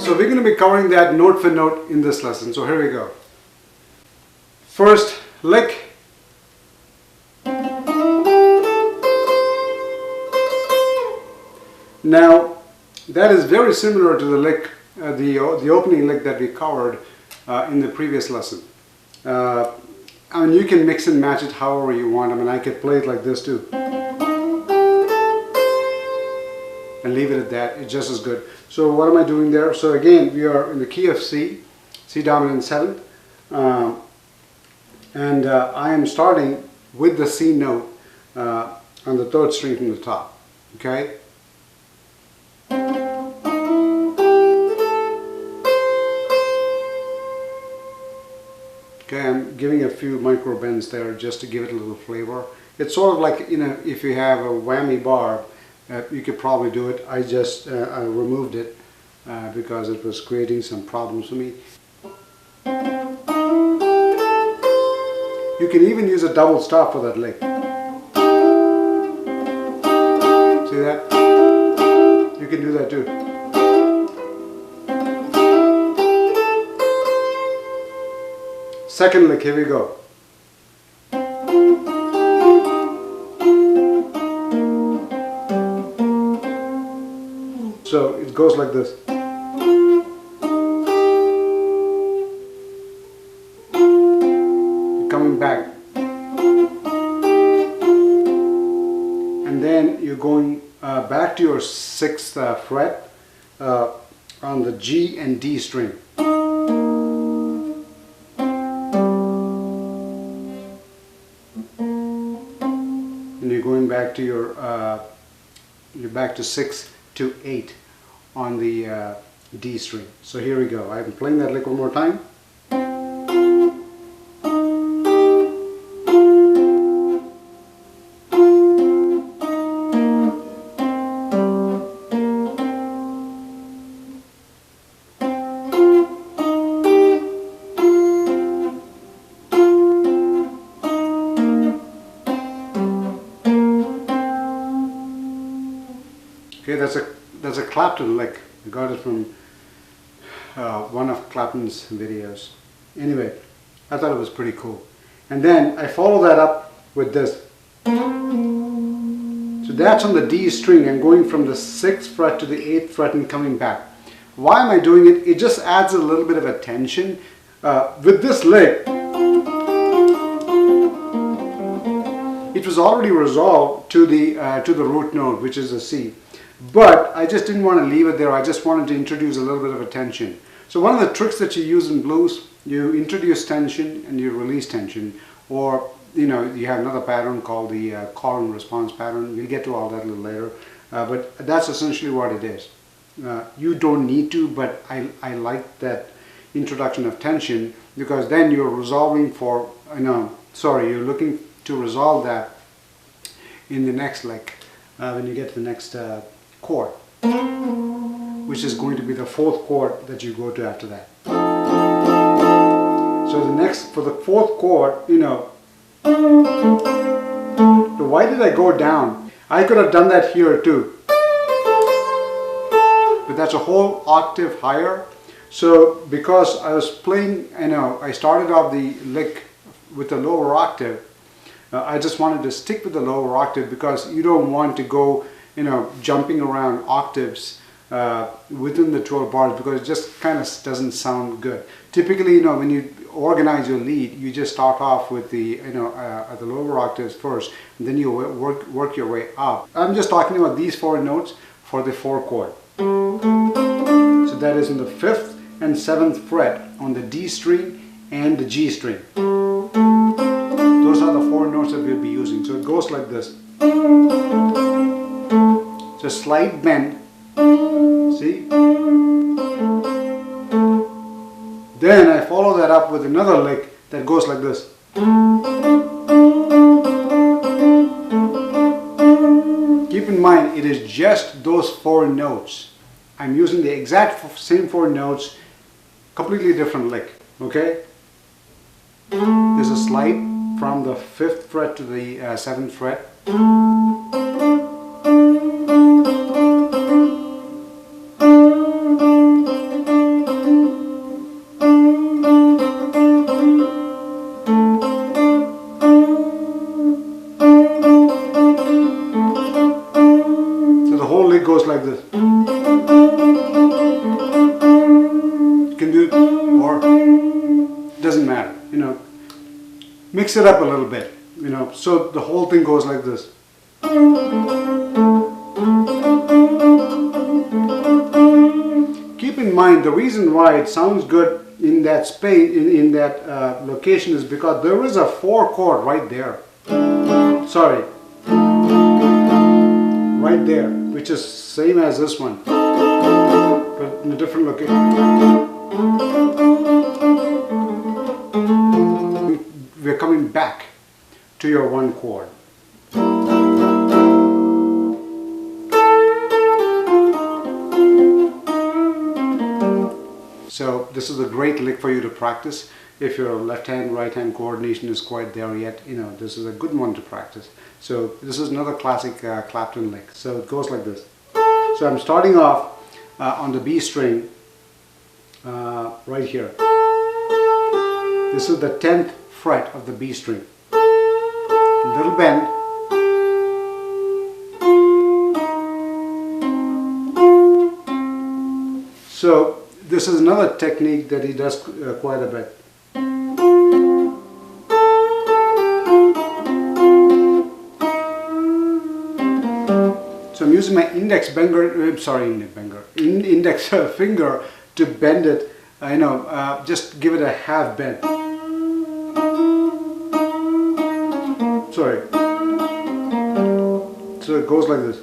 So we're going to be covering that note for note in this lesson. So here we go. First lick. Now that is very similar to the lick, the opening lick that we covered in the previous lesson. I mean, you can mix and match it however you want. I mean, I could play it like this too. And leave it at that. It's just as good. So what am I doing there? So again, we are in the key of C, C dominant 7th. And I am starting with the C note on the 3rd string from the top. Okay? Okay, I'm giving a few micro bends there just to give it a little flavor. It's sort of like, you know, if you have a whammy bar, you could probably do it. I just I removed it because it was creating some problems for me. You can even use a double stop for that lick. See that? You can do that too. Second lick, here we go. So it goes like this. You're coming back. And then you're going back to your 6th fret on the G and D string. And you're going back to your, you're back to 6 to 8 on the D string. So here we go. I'm playing that lick one more time. Okay, that's a Clapton lick. I got it from one of Clapton's videos. Anyway, I thought it was pretty cool. And then I follow that up with this. So that's on the D string. I'm going from the 6th fret to the 8th fret and coming back. Why am I doing it? It just adds a little bit of a tension. With this lick, it was already resolved to the root note, which is a C. But I just didn't want to leave it there. I just wanted to introduce a little bit of a tension. So one of the tricks that you use in blues, you introduce tension and you release tension. Or, you know, you have another pattern called the call and response pattern. We'll get to all that a little later. But that's essentially what it is. You don't need to, but I like that introduction of tension, because then you're resolving for, you're looking to resolve that in the next lick, when you get to the next chord, which is going to be the 4th chord that you go to after that. So for the 4th chord, why did I go down? I could have done that here too, but that's a whole octave higher. So because I was playing, I started off the lick with the lower octave, I just wanted to stick with the lower octave, because you don't want to go jumping around octaves within the 12 bars, because it just kind of doesn't sound good. Typically, when you organize your lead, you just start off with the at the lower octaves first, and then you work your way up. I'm just talking about these 4 notes for the 4 chord. So that is in the 5th and 7th fret on the D string and the G string. Those are the 4 notes that we'll be using. So it goes like this. It's a slight bend, see? Then I follow that up with another lick that goes like this. Keep in mind, it is just those 4 notes. I'm using the exact same 4 notes, completely different lick, okay? There's a slide from the 5th fret to the 7th fret. whole lick goes like this. You can do it, or doesn't matter, you know. Mix it up a little bit, you know, so the whole thing goes like this. Keep in mind, the reason why it sounds good in that space, in that location, is because there is a 4 chord right there. Sorry, right there, which is same as this one, but in a different location. We're coming back to your 1 chord. So this is a great lick for you to practice. If your left hand, right hand coordination is quite there yet, you know, this is a good one to practice. So this is another classic Clapton lick. So it goes like this. So I'm starting off on the B string right here. This is the 10th fret of the B string. Little bend. So this is another technique that he does quite a bit. So I'm using my index finger to bend it. I know, just give it a half bend. Sorry. So it goes like this.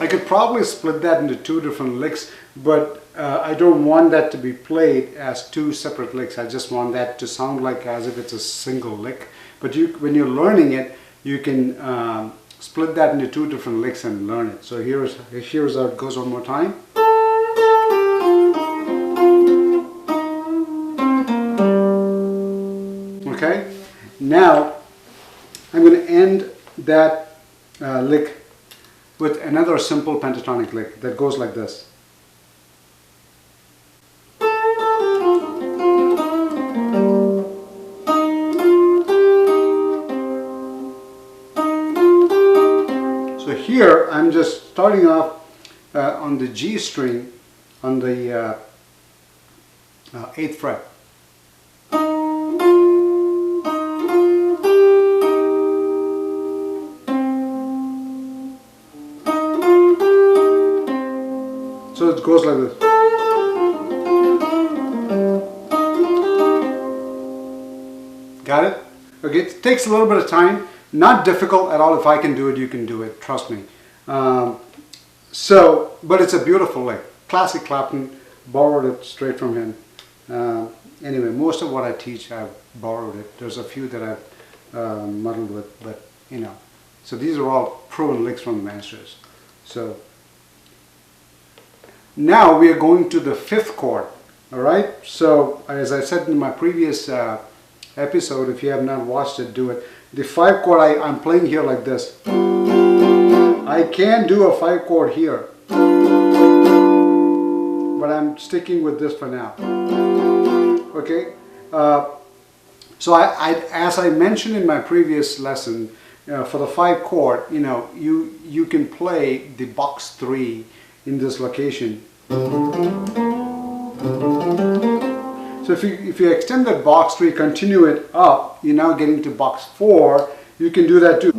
I could probably split that into 2 different licks, but I don't want that to be played as 2 separate licks. I just want that to sound like as if it's a single lick. But when you're learning it, you can split that into 2 different licks and learn it. So here's how it goes one more time. Okay, now I'm going to end that lick with another simple pentatonic lick that goes like this. So here I'm just starting off on the G string on the 8th fret. So it goes like this. Got it? Okay, it takes a little bit of time. Not difficult at all. If I can do it, you can do it. Trust me. But it's a beautiful lick. Classic Clapton. Borrowed it straight from him. Anyway, most of what I teach, I've borrowed it. There's a few that I've muddled with, but you know. So these are all proven licks from the masters. So now we are going to the 5th chord. All right. So as I said in my previous episode, if you have not watched it, do it. The 5 chord I'm playing here like this. I can do a 5 chord here, but I'm sticking with this for now. Okay. So as I mentioned in my previous lesson, for the 5 chord, you know, you can play the box 3 in this location. So if you extend that box 3, continue it up, you're now getting to box 4, you can do that too.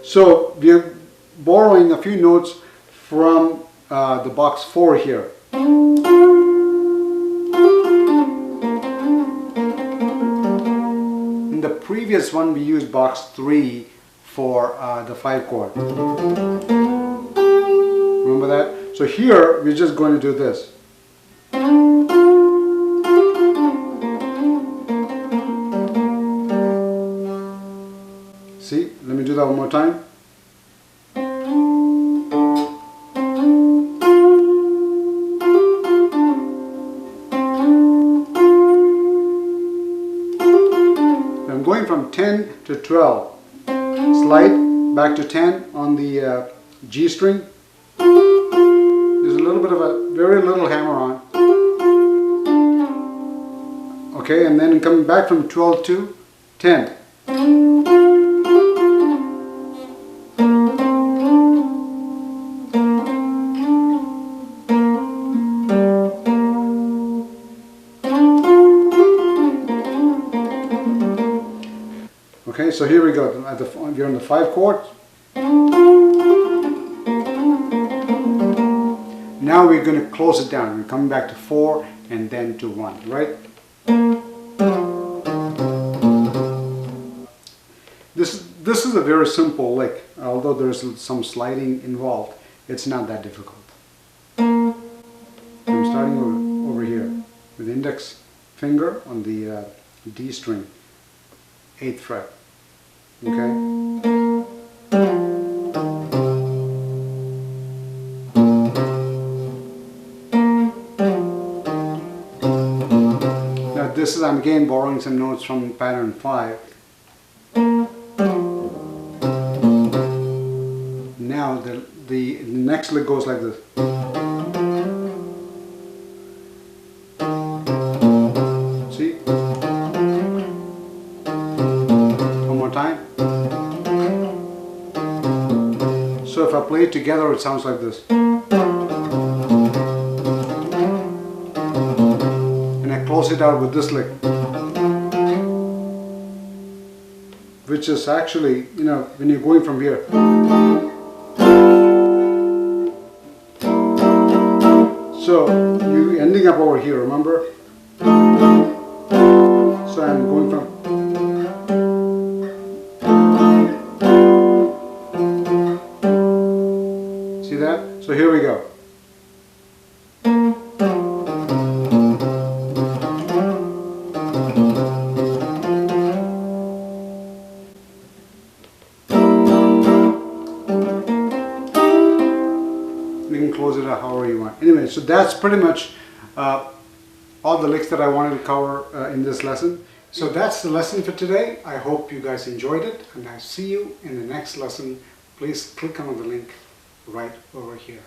So we're borrowing a few notes from the box 4 here. In the previous one we used box 3 for the 5 chord. Remember that? So here we're just going to do this. See? Let me do that one more time. I'm going from 10 to 12. Slide back to 10 on the G string. There's a little bit of a very little hammer on. Okay, and then coming back from 12 to 10. Okay, so here we go. We're on the 5 chord. Now we're going to close it down. We're coming back to 4 and then to 1, right? This is a very simple lick, although there's some sliding involved. It's not that difficult. I'm starting over here with the index finger on the D string, 8th fret. Okay. Now this is, I'm again borrowing some notes from pattern 5. Now the next lick goes like this. See? One more time. So if I play it together, it sounds like this. And I close it out with this lick, which is actually, you know, when you're going from here. So you're ending up over here, remember? So I'm going from. See that? So here we go. You can close it out however you want. Anyway, so that's pretty much all the licks that I wanted to cover in this lesson. So that's the lesson for today. I hope you guys enjoyed it, and I'll see you in the next lesson. Please click on the link right over here.